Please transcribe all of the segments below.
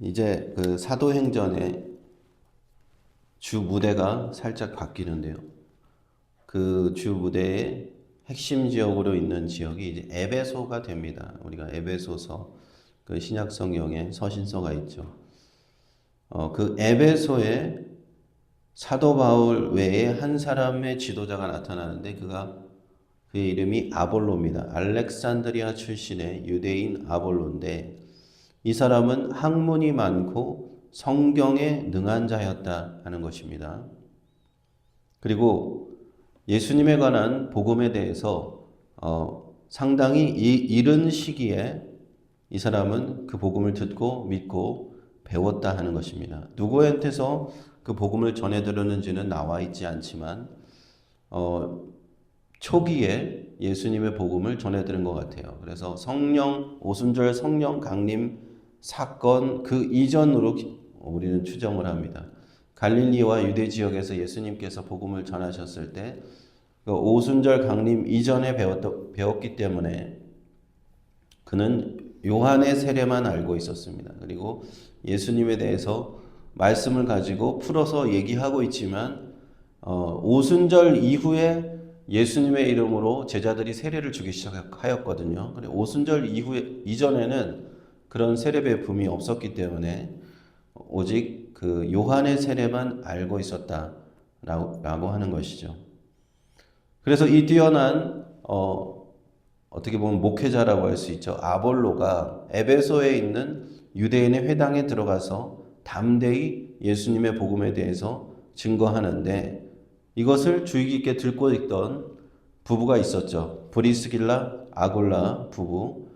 이제 그 사도행전의 주 무대가 살짝 바뀌는데요. 그 주 무대의 핵심 지역으로 있는 지역이 이제 에베소가 됩니다. 우리가 에베소서, 그 신약 성경에 서신서가 있죠. 그 에베소에 사도 바울 외에 한 사람의 지도자가 나타나는데 그의 이름이 아볼로입니다. 알렉산드리아 출신의 유대인 아볼로인데 이 사람은 학문이 많고 성경에 능한 자였다 하는 것입니다. 그리고 예수님에 관한 복음에 대해서 상당히 이른 시기에 이 사람은 그 복음을 듣고 믿고 배웠다 하는 것입니다. 누구한테서 그 복음을 전해 들었는지는 나와 있지 않지만 초기에 예수님의 복음을 전해 들은 것 같아요. 그래서 오순절 성령 강림 사건 그 이전으로 우리는 추정을 합니다. 갈릴리와 유대 지역에서 예수님께서 복음을 전하셨을 때 그 오순절 강림 이전에 배웠기 때문에 그는 요한의 세례만 알고 있었습니다. 그리고 예수님에 대해서 말씀을 가지고 풀어서 얘기하고 있지만 오순절 이후에 예수님의 이름으로 제자들이 세례를 주기 시작하였거든요. 오순절 이전에는 그런 세례 베품이 없었기 때문에 오직 그 요한의 세례만 알고 있었다라고 하는 것이죠. 그래서 이 뛰어난 어떻게 보면 목회자라고 할 수 있죠. 아볼로가 에베소에 있는 유대인의 회당에 들어가서 담대히 예수님의 복음에 대해서 증거하는데 이것을 주의 깊게 듣고 있던 부부가 있었죠. 브리스길라, 아굴라 부부.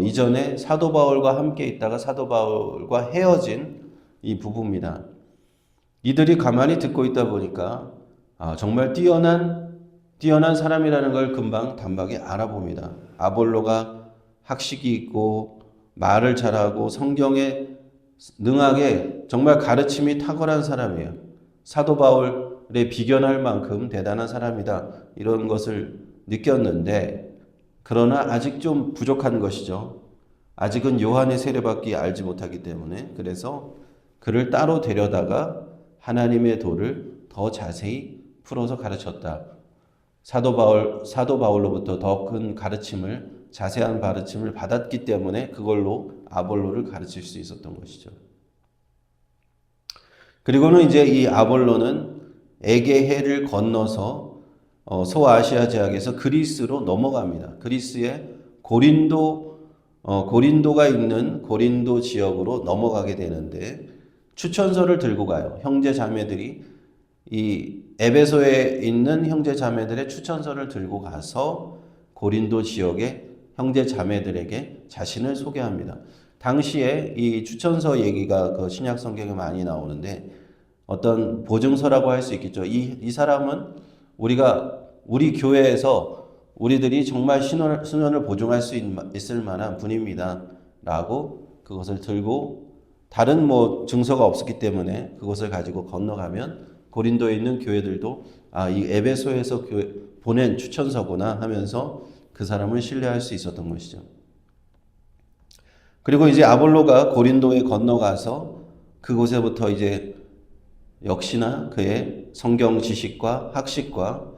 이전에 사도 바울과 함께 있다가 사도 바울과 헤어진 이 부부입니다. 이들이 가만히 듣고 있다 보니까 정말 뛰어난 사람이라는 걸 금방 단박에 알아봅니다. 아볼로가 학식이 있고 말을 잘하고 성경에 능하게 정말 가르침이 탁월한 사람이에요. 사도 바울에 비견할 만큼 대단한 사람이다. 이런 것을 느꼈는데 그러나 아직 좀 부족한 것이죠. 아직은 요한의 세례밖에 알지 못하기 때문에 그래서 그를 따로 데려다가 하나님의 도를 더 자세히 풀어서 가르쳤다. 사도 바울로부터 더 큰 가르침을, 자세한 가르침을 받았기 때문에 그걸로 아볼로를 가르칠 수 있었던 것이죠. 그리고는 이제 이 아볼로는 에게해를 건너서 소아시아 제약에서 그리스로 넘어갑니다. 그리스의 고린도가 있는 고린도 지역으로 넘어가게 되는데 추천서를 들고 가요. 형제 자매들이 이 에베소에 있는 형제 자매들의 추천서를 들고 가서 고린도 지역의 형제 자매들에게 자신을 소개합니다. 당시에 이 추천서 얘기가 그 신약 성경에 많이 나오는데 어떤 보증서라고 할 수 있겠죠. 이 사람은 우리 교회에서 우리들이 정말 신원을 보증할 수 있을 만한 분입니다. 라고 그것을 들고 다른 증서가 없었기 때문에 그것을 가지고 건너가면 고린도에 있는 교회들도 이 에베소에서 보낸 추천서구나 하면서 그 사람을 신뢰할 수 있었던 것이죠. 그리고 이제 아볼로가 고린도에 건너가서 그곳에부터 이제 역시나 그의 성경 지식과 학식과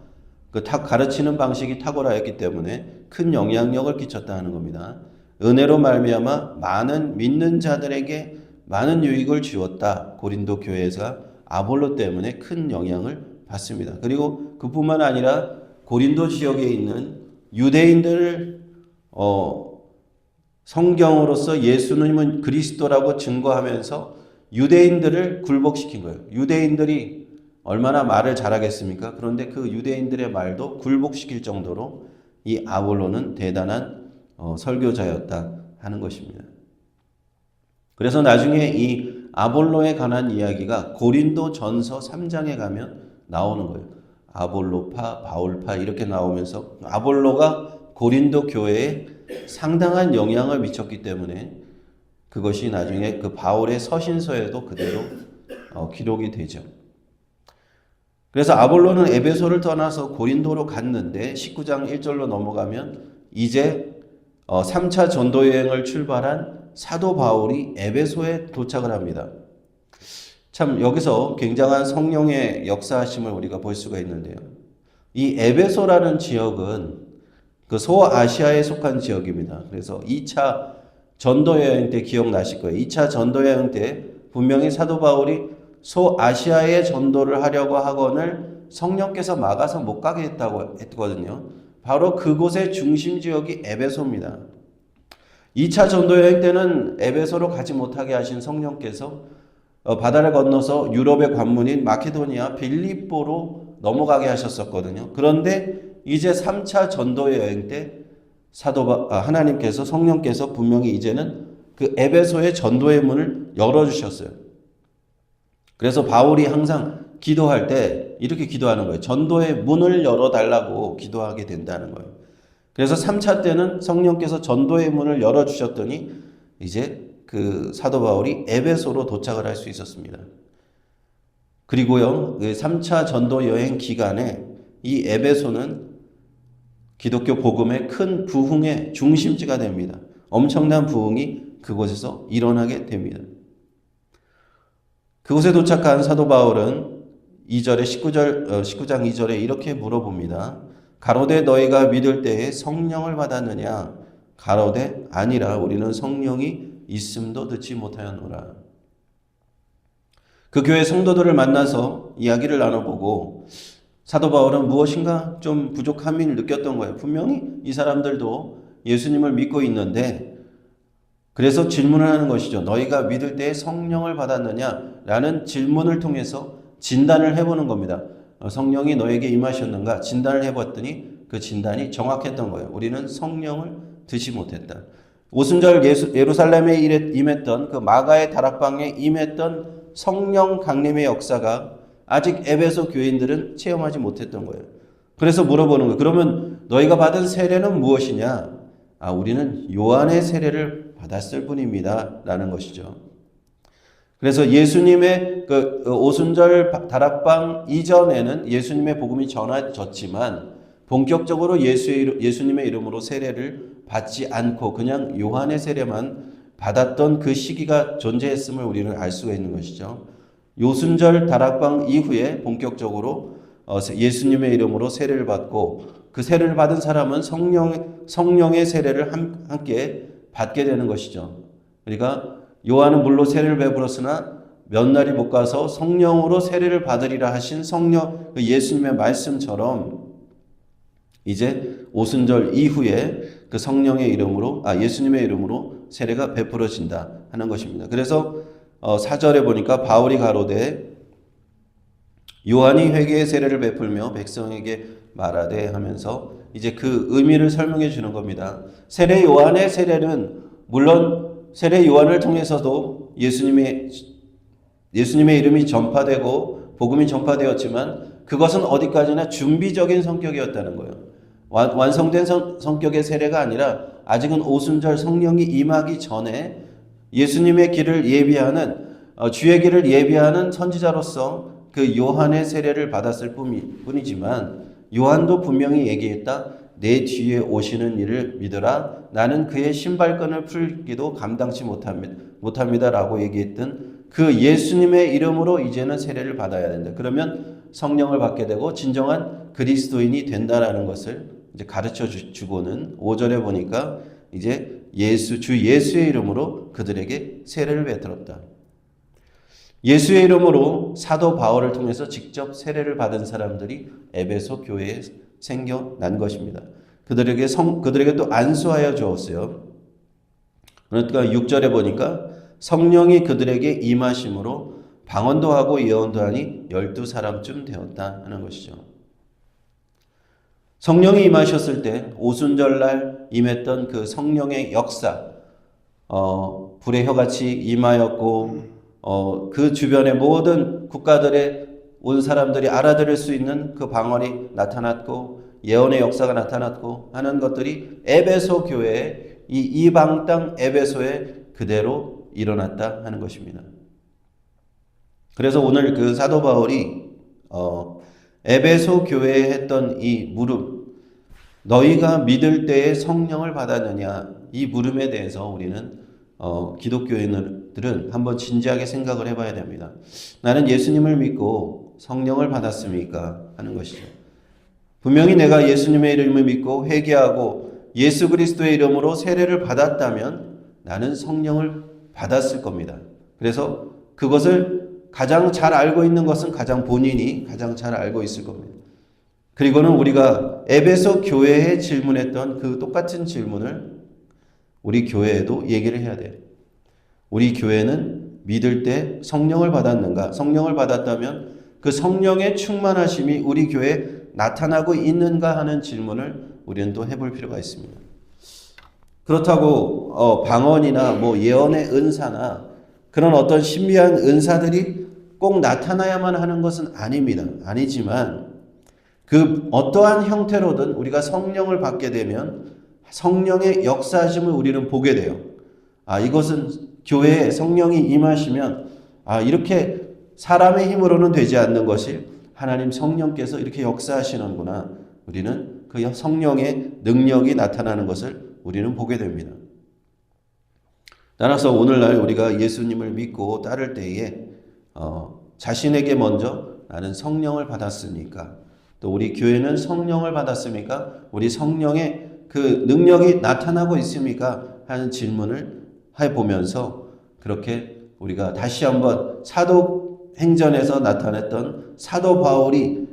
그 가르치는 방식이 탁월하였기 때문에 큰 영향력을 끼쳤다는 겁니다. 은혜로 말미암아 많은 믿는 자들에게 많은 유익을 주었다. 고린도 교회에서 아볼로 때문에 큰 영향을 받습니다. 그리고 그뿐만 아니라 고린도 지역에 있는 유대인들을 성경으로서 예수님은 그리스도라고 증거하면서 유대인들을 굴복시킨 거예요. 유대인들이 얼마나 말을 잘하겠습니까? 그런데 그 유대인들의 말도 굴복시킬 정도로 이 아볼로는 대단한 설교자였다 하는 것입니다. 그래서 나중에 이 아볼로에 관한 이야기가 고린도 전서 3장에 가면 나오는 거예요. 아볼로파, 바울파 이렇게 나오면서 아볼로가 고린도 교회에 상당한 영향을 미쳤기 때문에 그것이 나중에 그 바울의 서신서에도 그대로 기록이 되죠. 그래서 아볼로는 에베소를 떠나서 고린도로 갔는데 19장 1절로 넘어가면 이제 3차 전도 여행을 출발한 사도 바울이 에베소에 도착을 합니다. 참 여기서 굉장한 성령의 역사하심을 우리가 볼 수가 있는데요. 이 에베소라는 지역은 그 소아시아에 속한 지역입니다. 그래서 2차 전도 여행 때 기억나실 거예요. 2차 전도 여행 때 분명히 사도 바울이 소아시아에 전도를 하려고 하거늘 성령께서 막아서 못 가게 했다고 했거든요. 바로 그곳의 중심 지역이 에베소입니다. 2차 전도 여행 때는 에베소로 가지 못하게 하신 성령께서 바다를 건너서 유럽의 관문인 마케도니아 빌립보로 넘어가게 하셨었거든요. 그런데 이제 3차 전도 여행 때 하나님께서 성령께서 분명히 이제는 그 에베소의 전도의 문을 열어주셨어요. 그래서 바울이 항상 기도할 때 이렇게 기도하는 거예요. 전도의 문을 열어달라고 기도하게 된다는 거예요. 그래서 3차 때는 성령께서 전도의 문을 열어주셨더니 이제 그 사도 바울이 에베소로 도착을 할 수 있었습니다. 그리고요, 3차 전도 여행 기간에 이 에베소는 기독교 복음의 큰 부흥의 중심지가 됩니다. 엄청난 부흥이 그곳에서 일어나게 됩니다. 그곳에 도착한 사도 바울은 19장 2절에 이렇게 물어봅니다. 가로되 너희가 믿을 때에 성령을 받았느냐? 가로되 아니라 우리는 성령이 있음도 듣지 못하였노라. 그 교회 성도들을 만나서 이야기를 나눠보고 사도 바울은 무엇인가 좀 부족함을 느꼈던 거예요. 분명히 이 사람들도 예수님을 믿고 있는데 그래서 질문을 하는 것이죠. 너희가 믿을 때에 성령을 받았느냐? 라는 질문을 통해서 진단을 해보는 겁니다. 성령이 너에게 임하셨는가? 진단을 해봤더니 그 진단이 정확했던 거예요. 우리는 성령을 듣지 못했다. 오순절 예루살렘에 임했던 그 마가의 다락방에 임했던 성령 강림의 역사가 아직 에베소 교인들은 체험하지 못했던 거예요. 그래서 물어보는 거예요. 그러면 너희가 받은 세례는 무엇이냐? 우리는 요한의 세례를 받았을 뿐입니다. 라는 것이죠. 그래서 예수님의 그 오순절 다락방 이전에는 예수님의 복음이 전해졌지만 본격적으로 예수님의 이름으로 세례를 받지 않고 그냥 요한의 세례만 받았던 그 시기가 존재했음을 우리는 알 수가 있는 것이죠. 오순절 다락방 이후에 본격적으로 예수님의 이름으로 세례를 받고 그 세례를 받은 사람은 성령의 세례를 함께 받게 되는 것이죠. 그러니까 요한은 물로 세례를 베풀었으나 몇 날이 못 가서 성령으로 세례를 받으리라 하신 성령 예수님의 말씀처럼 이제 오순절 이후에 그 성령의 이름으로 예수님의 이름으로 세례가 베풀어진다 하는 것입니다. 그래서 4절에 보니까 바울이 가로되 요한이 회개의 세례를 베풀며 백성에게 말하되 하면서 이제 그 의미를 설명해 주는 겁니다. 세례 요한의 세례는 물론 세례 요한을 통해서도 예수님의 이름이 전파되고 복음이 전파되었지만 그것은 어디까지나 준비적인 성격이었다는 거예요. 완성된 성격의 세례가 아니라 아직은 오순절 성령이 임하기 전에 예수님의 길을 예비하는 주의 길을 예비하는 선지자로서 그 요한의 세례를 받았을 뿐이지만 요한도 분명히 얘기했다. 내 뒤에 오시는 이를 믿으라. 나는 그의 신발끈을 풀기도 감당치 못합니다. 라고 얘기했던 그 예수님의 이름으로 이제는 세례를 받아야 된다. 그러면 성령을 받게 되고 진정한 그리스도인이 된다라는 것을 이제 가르쳐 주고는 5절에 보니까 이제 주 예수의 이름으로 그들에게 세례를 베풀었다. 예수의 이름으로 사도 바울을 통해서 직접 세례를 받은 사람들이 에베소 교회에 생겨난 것입니다. 그들에게 또 안수하여 주었어요. 그러니까 6절에 보니까 성령이 그들에게 임하심으로 방언도 하고 예언도 하니 12사람쯤 되었다 하는 것이죠. 성령이 임하셨을 때 오순절날 임했던 그 성령의 역사, 불의 혀같이 임하였고 그 주변의 모든 국가들의 온 사람들이 알아들을 수 있는 그 방언이 나타났고 예언의 역사가 나타났고 하는 것들이 에베소 교회에 이 이방 땅 에베소에 그대로 일어났다 하는 것입니다. 그래서 오늘 그 사도 바울이 에베소 교회에 했던 이 물음, 너희가 믿을 때에 성령을 받았느냐, 이 물음에 대해서 우리는 기독교인들은 한번 진지하게 생각을 해봐야 됩니다. 나는 예수님을 믿고 성령을 받았습니까? 하는 것이죠. 분명히 내가 예수님의 이름을 믿고 회개하고 예수 그리스도의 이름으로 세례를 받았다면 나는 성령을 받았을 겁니다. 그래서 그것을 가장 잘 알고 있는 것은 가장 본인이 가장 잘 알고 있을 겁니다. 그리고는 우리가 에베소 교회에 질문했던 그 똑같은 질문을 우리 교회에도 얘기를 해야 돼요. 우리 교회는 믿을 때 성령을 받았는가? 성령을 받았다면 그 성령의 충만하심이 우리 교회에 나타나고 있는가 하는 질문을 우리는 또 해볼 필요가 있습니다. 그렇다고 방언이나 뭐 예언의 은사나 그런 어떤 신비한 은사들이 꼭 나타나야만 하는 것은 아닙니다. 아니지만 그 어떠한 형태로든 우리가 성령을 받게 되면 성령의 역사하심을 우리는 보게 돼요. 이것은 교회에 성령이 임하시면 이렇게 사람의 힘으로는 되지 않는 것이 하나님 성령께서 이렇게 역사하시는구나. 우리는 그 성령의 능력이 나타나는 것을 우리는 보게 됩니다. 따라서 오늘날 우리가 예수님을 믿고 따를 때에 자신에게 먼저 나는 성령을 받았습니까? 또 우리 교회는 성령을 받았습니까? 우리 성령의 그 능력이 나타나고 있습니까? 하는 질문을 해보면서 그렇게 우리가 다시 한번 사도행전에서 나타냈던 사도 바울이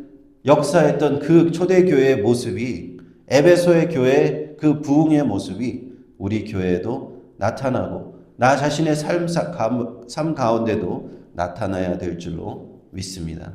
역사했던 그 초대교회의 모습이 에베소의 교회의 그 부흥의 모습이 우리 교회에도 나타나고 나 자신의 삶 가운데도 나타나야 될 줄로 믿습니다.